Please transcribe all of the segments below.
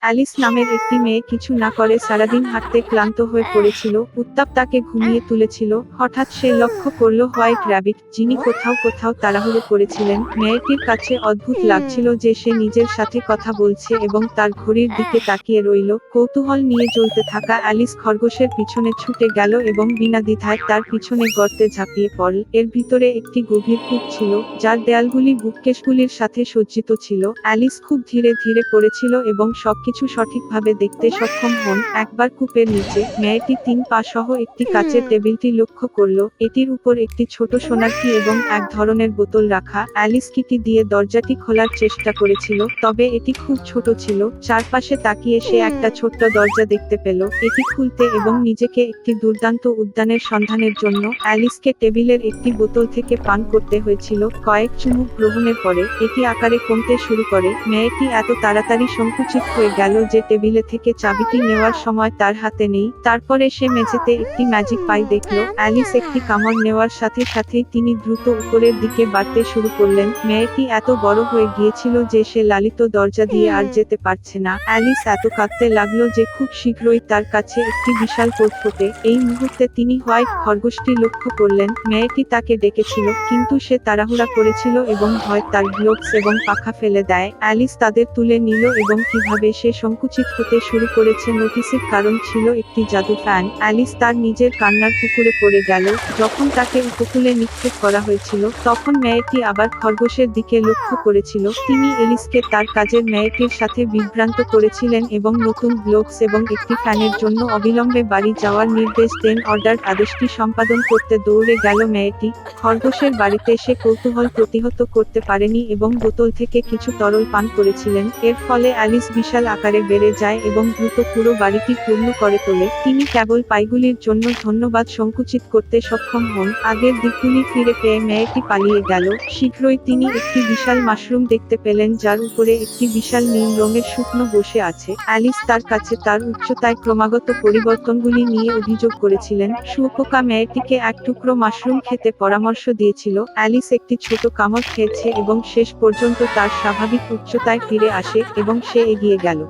Alice নামের একটি মেয়ে কিছু না করে সারাদিন হাঁটতে ক্লান্ত হয়ে পড়েছিল। উত্তাপ তাকে ঘুমিয়ে তুলেছিল। হঠাৎ সে লক্ষ্য করল হোয়াইট র্যাবিট, যিনি কোথাও কোথাও তাড়াহুড়ো করেছিলেন। মেয়েটির কাছে অদ্ভুত লাগছিল যে সে নিজের সাথে কথা বলছে এবং তার ঘড়ির দিকে তাকিয়ে রইল। কৌতূহল নিয়ে চলতে থাকা অ্যালিস খরগোশের পিছনে ছুটে গেল এবং বিনা দ্বিধায় তার পিছনে গর্তে ঝাঁপিয়ে পড়ল। এর ভিতরে একটি গভীর কূপ ছিল, যার দেয়ালগুলি বুককেসগুলির সাথে সজ্জিত ছিল। অ্যালিস খুব ধীরে ধীরে পড়েছিল এবং সবকিছু সঠিকভাবে দেখতে সক্ষম হন। একবার কূপের নিচে মেয়েটি 3 পা সহ একটি কাচের টেবিলটি লক্ষ্য করল। এটির উপর একটি ছোট সোনার কি এবং এক ধরনের বোতল রাখা। অ্যালিস কিটি দিয়ে দরজাটি খোলার চেষ্টা করেছিল, তবে এটি খুব ছোট ছিল। চারপাশে তাকিয়ে সে একটা ছোট্ট দরজা দেখতে পেল। এটি খুলতে এবং নিজেকে একটি দুর্দান্ত উদ্যানের সন্ধানের জন্য অ্যালিসকে টেবিলের একটি বোতল থেকে পান করতে হয়েছিল। কয়েক চুমুক গ্রহণের পরে এটি আকারে কমতে শুরু করে। মেয়েটি এত তাড়াতাড়ি সংকুচিত হয়ে গেল যে টেবিলে থেকে চাবিটি নেওয়ার সময় তার হাতে নেই। তারপরে সে মেঝেতে একটি ম্যাজিক পাই দেখল। অ্যালিস একটি কামড় নেওয়ার সাথে সাথেই তিনি দ্রুত উপরের দিকে বাড়তে শুরু করলেন। মেয়েটি এত বড় হয়ে গিয়েছিল যে সে লালিত দরজা দিয়ে আর যেতে পারছে না। অ্যালিস এত কাঁদতে লাগলো যে খুব শীঘ্রই তার কাছে একটি বিশাল পথফোটে। এই মুহূর্তে তিনি হোয়াইট খরগোশটি লক্ষ্য করলেন। মেয়েটি তাকে ডেকেছিল, কিন্তু সে তাড়াহুড়া করেছিল এবং ভয় তার গ্লোভস এবং পাখা ফেলে দেয়। অ্যালিস তাদের তুলে নিল এবং কিভাবে সে সংকুচিত হতে শুরু করেছে নোটিসের কারণ ছিল একটি জাদু ফ্যান। অ্যালিস তার নিজের কান্নার পুকুরে পড়ে গেল। যখন তাকে উপকূলে নিক্ষেপ করা হয়েছিল, তখন মেয়েটি আবার খরগোশের দিকে লক্ষ্য করেছিল। তিনি এলিসকে তার কাজের মেয়েটির সাথে বিভ্রান্ত করেছিলেন এবং নতুন গ্লোভস এবং একটি ফ্যানের জন্য অবিলম্বে বাড়ি যাওয়ার নির্দেশ দেন। অর্ডার আদেশটি সম্পাদন করতে দৌড়ে গেল মেয়েটি। খরগোশের বাড়িতে সে কৌতূহল প্রতিহত করতে পারেনি এবং বোতল থেকে কিছু তরল পান করেছিলেন। এর ফলে অ্যালিস বিশাল আকারে বেড়ে যায় এবং দ্রুত পুরো বাড়িটি পূর্ণ করে তোলে। তিনি কেবল পাইগুলির জন্য ধন্যবাদ সংকুচিত করতে সক্ষম হন। আগের দিকগুলি ফিরে পেয়ে মেয়েটি পালিয়ে গেল। শীঘ্রই তিনি একটি বিশাল মাশরুম দেখতে পেলেন, যার উপরে একটি বিশাল নীল রঙের শুকনো বসে আছে। অ্যালিস তার কাছে তার উচ্চতায় ক্রমাগত পরিবর্তনগুলি নিয়ে অভিযোগ করেছিলেন। শুঁয়োপোকা মেয়েটিকে এক টুকরো মাশরুম খেতে পরামর্শ দিয়েছিল। অ্যালিস একটি ছোট কামড় খেয়েছে এবং শেষ পর্যন্ত তার স্বাভাবিক উচ্চতায় ফিরে আসে এবং সে এগিয়ে গেল।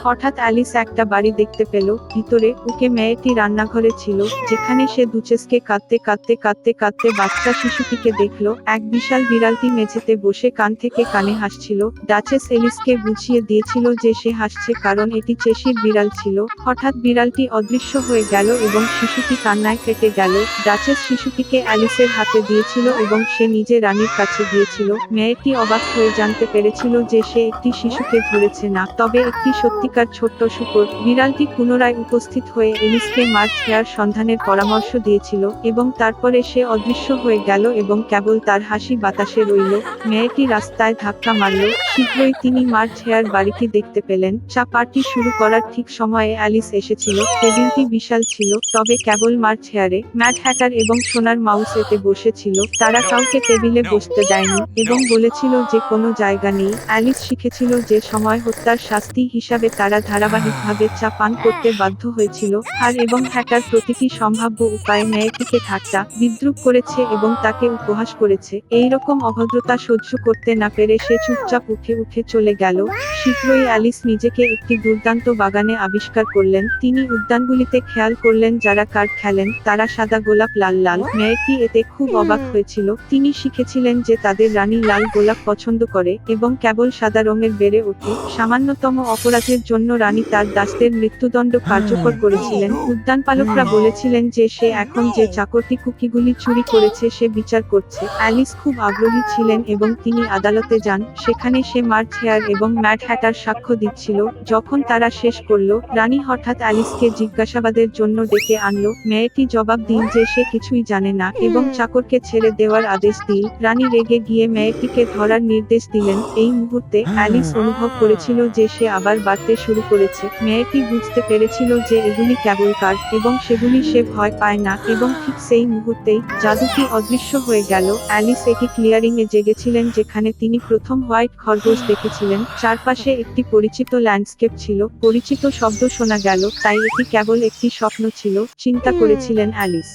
হঠাৎ অ্যালিস একটা বাড়ি দেখতে পেল। ভিতরে উকে মেয়েটি রান্নাঘরে ছিল, যেখানে সে দুচেসকে কাঁদতে কাঁদতে কাঁদতে কাঁদতে বাচ্চা শিশুটিকে দেখল। এক বিশাল বিড়ালটি মেঝেতে বসে কান থেকে কানে হাসছিল। ডাচেস এলিসকে বুঝিয়ে দিয়েছিল যে সে হাসছে কারণ এটি চেশির বিড়াল ছিল। হঠাৎ বিড়ালটি অদৃশ্য হয়ে গেল এবং শিশুটি কান্নায় কেটে গেল। ডাচেস শিশুটিকে অ্যালিসের হাতে দিয়েছিল এবং সে নিজে রানীর কাছে গিয়েছিল। মেয়েটি অবাক হয়ে জানতে পেরেছিল যে সে একটি শিশুকে ধরেছে না, তবে একটি সত্যিকার ছোট্ট শূকর। বিড়ালটি পুনরায় উপস্থিত হয়ে এলিসকে মার্চ হেয়ার সন্ধানের পরামর্শ দিয়েছিল এবং তারপরে সে অদৃশ্য হয়ে গেল এবং কেবল তার হাসি বাতাসে রইল। মেয়েটি রাস্তায় ধাক্কা মারল। শীঘ্রই তিনি মার্চ হেয়ার বাড়িটি দেখতে পেলেন। চা পার্টি শুরু করার ঠিক সময়ে অ্যালিস এসেছিল। টেবিলটি বিশাল ছিল, তবে কেবল মার্চ হেয়ারে ম্যাড হ্যাটার এবং সোনার মাউস এতে বসেছিল। তারা কাউকে টেবিলে বসতে দেয়নি এবং বলেছিল যে কোনো জায়গা নেই। অ্যালিস শিখেছিল যে সময় হত্যার শাস্তি হিসাবে তারা ধারাবাহিকভাবে চা পান করতে বাধ্য হয়েছিল। আর এবং হ্যাটার প্রতিটি সম্ভাব্য উপায়ে মেয়েটিকে ঠাট্টা বিদ্রূপ করেছে এবং তাকে উপহাস করেছে। এই রকম অভদ্রতা সহ্য করতে না পেরে সে চুপচাপ উঠে উঠে চলে গেল। শীঘ্রই অ্যালিস নিজেকে একটি দুর্দান্ত বাগানে আবিষ্কার করলেন। তিনি উদ্যানগুলিতে খেয়াল করলেন যারা কার্ড খেলেন তারা সাদা গোলাপ লাল লাল। মেয়েটি এতে খুব অবাক হয়েছিল। তিনি শিখেছিলেন যে তাদের রানী লাল গোলাপ পছন্দ করে এবং কেবল সাদা রঙের বেড়ে ওঠে। সামান্যতম অপরাধের জন্য রানী তার দাসদের মৃত্যুদণ্ড কার্যকর করেছিলেন। উদ্যানপালকরা বলেছিলেন যে সে এখন যে চাকরটি কুকিগুলি চুরি করেছে সে বিচার করছে। অ্যালিস খুব আগ্রহী ছিলেন এবং তিনি আদালতে যান। সেখানে সে মার্চ হেয়ার এবং ম্যাড হ্যাটার সাক্ষ্য দিচ্ছিল। যখন তারা শেষ করল, রানী হঠাৎ অ্যালিসকে জিজ্ঞাসাবাদের জন্য ডেকে আনলো। মেয়েটি জবাব দিন যে সে কিছুই জানে না এবং চাকরকে ছেড়ে দেওয়ার আদেশ দিল। রানী রেগে গিয়ে মেয়েটিকে ধরার নির্দেশ দিলেন। এই মুহূর্তে অ্যালিস অনুভব করেছিল যে সে আবার বাড়তে শুরু করেছে। মেয়েটি বুঝতে পেরেছিল যে এগুলি কেবল কার্ড এবং সেগুলি সে ভয় পায় না এবং ঠিক সেই মুহূর্তেই জাদুটি অদৃশ্য হয়ে গেল। অ্যালিস একটি ক্লিয়ারিং এ জেগেছিলেন যেখানে তিনি প্রথম হোয়াইট খরগোশ দেখেছিলেন। চারপাশে একটি পরিচিত ল্যান্ডস্কেপ ছিল, পরিচিত শব্দ শোনা গেল, তাই এটি কেবল একটি স্বপ্ন ছিল, চিন্তা করেছিলেন অ্যালিস।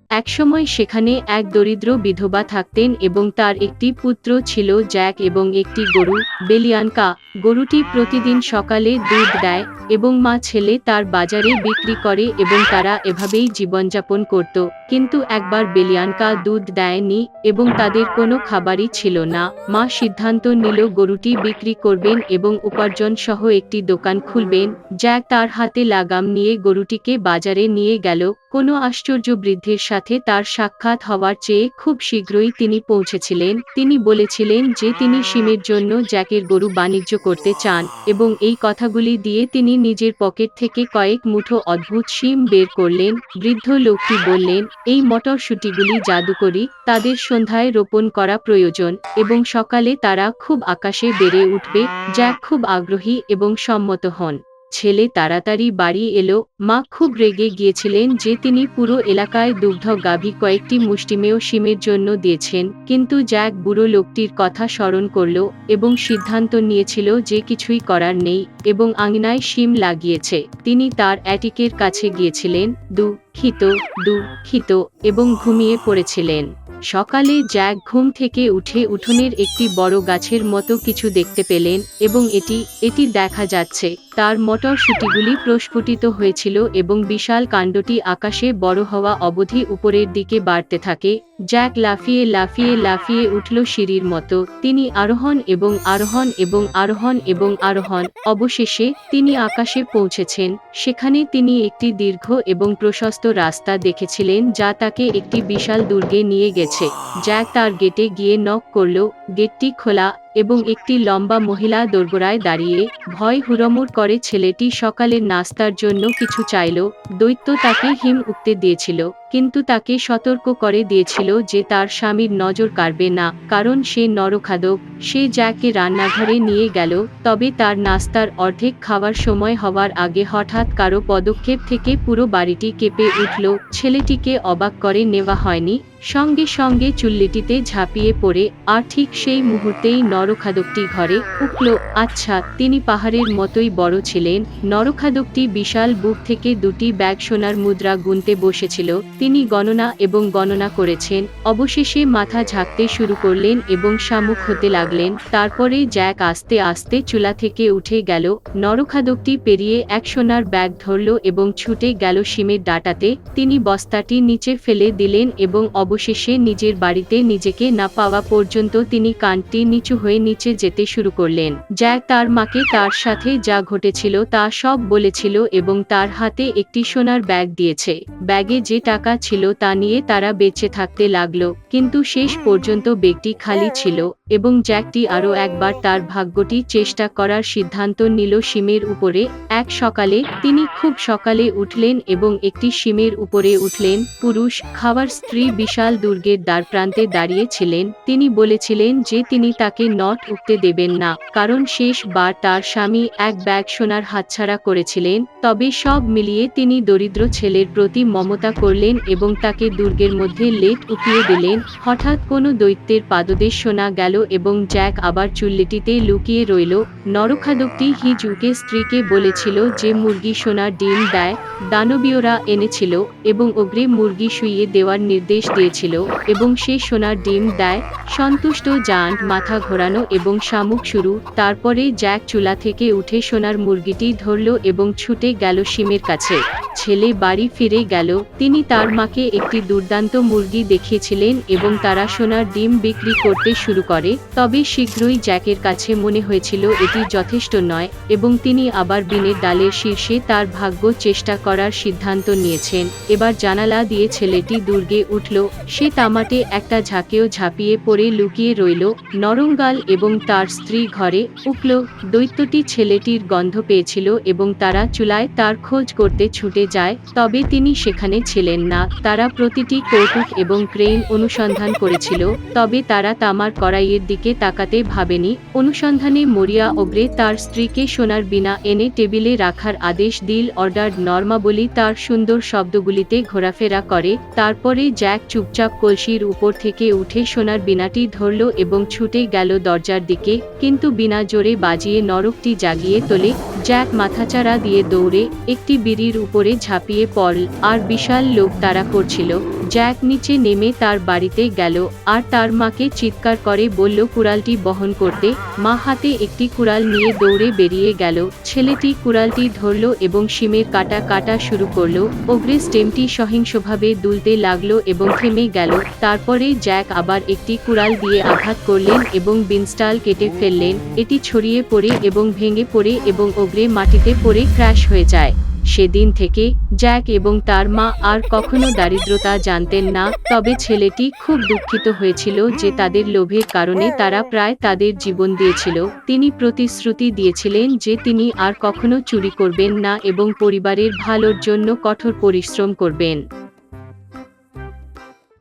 একসময় সেখানে এক দরিদ্র বিধবা থাকতেন এবং তার একটি পুত্র ছিল জ্যাক এবং একটি গরু বেলিয়ানকা। গরুটি প্রতিদিন সকালে দুধ দেয় এবং মা ছেলে তার বাজারে বিক্রি করে এবং তারা এভাবেই জীবনযাপন করত। কিন্তু একবার বেলিয়ানকা দুধ দেয়নি এবং তাদের কোনো খাবারই ছিল না। মা সিদ্ধান্ত নিল গরুটি বিক্রি করবেন এবং উপার্জন সহ একটি দোকান খুলবেন। জ্যাক তার হাতে লাগাম নিয়ে গরুটিকে বাজারে নিয়ে গেল। কোনো আশ্চর্য বৃদ্ধের সাথে তার সাক্ষাৎ হওয়ার চেয়ে খুব শীঘ্রই তিনি পৌঁছেছিলেন। তিনি বলেছিলেন যে তিনি শিমের জন্য জ্যাকের গরু বাণিজ্য করতে চান এবং এই কথাগুলি দিয়ে তিনি নিজের পকেট থেকে কয়েক মুঠো অদ্ভুত শিম বের করলেন। বৃদ্ধ লোকটি বললেন, এই মটরশুঁটিগুলি জাদুকরি, তাদের সন্ধ্যায় রোপণ করা প্রয়োজন এবং সকালে তারা খুব আকাশে বেড়ে উঠবে। জ্যাক খুব আগ্রহী এবং সম্মত হন। ছেলে তাড়াতাড়ি বাড়ি এলো। মা খুব রেগে গিয়েছিলেন যে তিনি পুরো এলাকায় দুগ্ধ গাভী কয়েকটি মুষ্টিমেয় শিমের জন্য দিয়েছেন। কিন্তু জ্যাক বুড়ো লোকটির কথা স্মরণ করল এবং সিদ্ধান্ত নিয়েছিল যে কিছুই করার নেই এবং আঙিনায় শিম লাগিয়েছে। তিনি তার অ্যাটিকের কাছে গিয়েছিলেন, দুঃখিত এবং ঘুমিয়ে পড়েছিলেন। সকালে জ্যাক ঘুম থেকে উঠে উঠোনের একটি বড় গাছের মতো কিছু দেখতে পেলেন এবং এটি দেখা যাচ্ছে। তার মটরশুঁটিগুলি প্রস্ফুটিত হয়েছিল এবং বিশাল কাণ্ডটি আকাশে বড় হওয়া অবধি উপরের দিকে বাড়তে থাকে। জ্যাক লাফিয়ে উঠল সিঁড়ির মতো। তিনি আরোহণ এবং আরোহণ এবং আরোহণ এবং আরোহণ। অবশেষে তিনি আকাশে পৌঁছেছেন। সেখানে তিনি একটি দীর্ঘ এবং প্রশস্ত রাস্তা দেখেছিলেন যা তাকে একটি বিশাল দুর্গে নিয়ে গেছে। জ্যাক তার গেটে গিয়ে নক করল। গেটটি খোলা এবং একটি লম্বা মহিলা দোরগোড়ায় দাঁড়িয়ে ভয় হুড়মুড় করে। ছেলেটি সকালের নাস্তার জন্য কিছু চাইল। দৈত্য তাকে হিম উঠতে দিয়েছিল কিন্তু তাকে সতর্ক করে দিয়েছিল যে তার স্বামীর নজর কাড়বে না, কারণ সে নরখাদক। সে জ্যাককে রান্নাঘরে নিয়ে গেল, তবে তার নাস্তার অর্ধেক খাওয়ার সময় হওয়ার আগে হঠাৎ কারো পদক্ষেপ থেকে পুরো বাড়িটি কেঁপে উঠল। ছেলেটিকে অবাক করে নেওয়া হয়নি। সঙ্গে সঙ্গে চুল্লিটিতে ঝাঁপিয়ে পড়ে, আর ঠিক সেই মুহূর্তেই নরখাদকটি ঘরে উঠল। আচ্ছা, তিনি পাহাড়ের মতোই বড় ছিলেন। নরখাদকটি বিশাল বুক থেকে দুটি ব্যাগ সোনার মুদ্রা গুনতে বসেছিল। তিনি গণনা করেছেন। অবশেষে মাথা ঝাঁকতে শুরু করলেন এবং শামুক হতে লাগলেন। তারপরে জ্যাক আস্তে আস্তে চুলা থেকে উঠে গেল। নরখাদকটি পেরিয়ে এক সোনার ব্যাগ ধরল এবং ছুটে গেল শিমের ডাঁটাতে। তিনি বস্তাটি নিচে ফেলে দিলেন এবং অবশেষে নিজের বাড়িতে নিজেকে না পাওয়া পর্যন্ত তিনি কানটি নিচু হয়ে নিচে যেতে শুরু করলেন। জ্যাক তার মাকে তার সাথে যা ঘটেছিল তা সব বলেছিল এবং তার হাতে একটি সোনার ব্যাগ দিয়েছে। ব্যাগে যে টাকা ছিল তা নিয়ে তারা বেঁচে থাকতে লাগলো, কিন্তু শেষ পর্যন্ত ব্যাগটি খালি ছিল এবং জ্যাকটি আরও একবার তার ভাগ্যটি চেষ্টা করার সিদ্ধান্ত নিল শিমের উপরে। এক সকালে তিনি খুব সকালে উঠলেন এবং একটি শিমের উপরে উঠলেন। পুরুষ খাবার স্ত্রী বিশাল দুর্গের দ্বারপ্রান্তে দাঁড়িয়ে ছিলেন। তিনি বলেছিলেন যে তিনি তাকে নট উঠতে দেবেন না, কারণ শেষবার তার স্বামী এক ব্যাগ সোনার হাতছাড়া করেছিলেন। তবে সব মিলিয়ে তিনি দরিদ্র ছেলের প্রতি মমতা করলেন এবং তাকে দুর্গের মধ্যে লেট উঠিয়ে দিলেন। হঠাৎ কোনো দৈত্যের পাদদেশ শোনা গেল এবং জ্যাক আবার চুল্লিটিতে লুকিয়ে রইল। নরখাদকটি হিজুকে স্ত্রীকে বলেছিল যে মুরগি সোনার ডিম দেয়। দানবীয়রা এনেছিল এবং অগ্রে মুরগি শুইয়ে দেওয়ার নির্দেশ দিয়েছিল এবং সে সোনার ডিম দেয়। সন্তুষ্ট জায়ান্ট মাথা ঘোরানো এবং শামুক শুরু। তারপরে জ্যাক চুলা থেকে উঠে সোনার মুরগিটি ধরল এবং ছুটে গেল শিমের কাছে। ছেলে বাড়ি ফিরে গেল। তিনি তার মাকে একটি দুর্দান্ত মুরগি দেখিয়েছিলেন এবং তারা সোনার ডিম বিক্রি করতে শুরু করে। তবে শীঘ্রই জ্যাকের কাছে মনে হয়েছিল এটি যথেষ্ট নয় এবং তিনি আবার বিনের ডালের শীর্ষে তার ভাগ্য চেষ্টা করার সিদ্ধান্ত নিয়েছেন। এবার জানালা দিয়ে ছেলেটি দুর্গে উঠল। সে তামাটে একটা ঝাঁকেও ঝাঁপিয়ে পড়ে লুকিয়ে রইল। নরঙ্গাল এবং তার স্ত্রী ঘরে উঠল। দৈত্যটি ছেলেটির গন্ধ পেয়েছিল এবং তারা চুলায় তার খোঁজ করতে ছুটে যায়, তবে তিনি সেখানে ছিলেন না। তারা প্রতিটি কৌতুক এবং ক্রেন অনুসন্ধান করেছিল, তবে তারা তামার কড়াইয়ের দিকে তাকাতে ভাবেনি। অনুসন্ধানে মরিয়া ওগ্রে তার স্ত্রীকে সোনার বীণা এনে টেবিলে রাখার আদেশ দিল। অর্ডার নর্মাবলি তার সুন্দর শব্দগুলিতে ঘোরাফেরা করে। তারপরে জ্যাক চুপচাপ কলসির উপর থেকে উঠে সোনার বীণাটি ধরল এবং ছুটে গেল দরজার দিকে, কিন্তু বীণা জোরে বাজিয়ে নরকটি জাগিয়ে তোলে। জ্যাক মাথাচাড়া দিয়ে দৌড়ে একটি বিড়ির উপরে ঝাঁপিয়ে পড়ল, আর বিশাল লোক তাড়া করছিল। জ্যাক নিচে নেমে তার বাড়িতে গেল আর তার মাকে চিৎকার করে বলল কুড়ালটি বহন করতে। মা হাতে একটি কুড়াল নিয়ে দৌড়ে বেরিয়ে গেল। ছেলেটি কুড়ালটি ধরল এবং শিমের কাটা কাটা শুরু করলো। অগ্রে স্টেমটি সহিংসভাবে দুলতে লাগলো এবং থেমে গেল। তারপরে জ্যাক আবার একটি কুড়াল দিয়ে আঘাত করলেন এবং বিনস্টাল কেটে ফেললেন। এটি ছড়িয়ে পড়ে এবং ভেঙে পড়ে এবং অগ্রে মাটিতে পড়ে ক্র্যাশ হয়ে যায়। সেদিন থেকে জ্যাক এবং তার মা আর কখনো দারিদ্রতা জানতেন না। তবে ছেলেটি খুব দুঃখিত হয়েছিল যে তাদের লোভের কারণে তারা প্রায় তাদের জীবন দিয়েছিল। তিনি প্রতিশ্রুতি দিয়েছিলেন যে তিনি আর কখনো চুরি করবেন না এবং পরিবারের ভালোর জন্য কঠোর পরিশ্রম করবেন।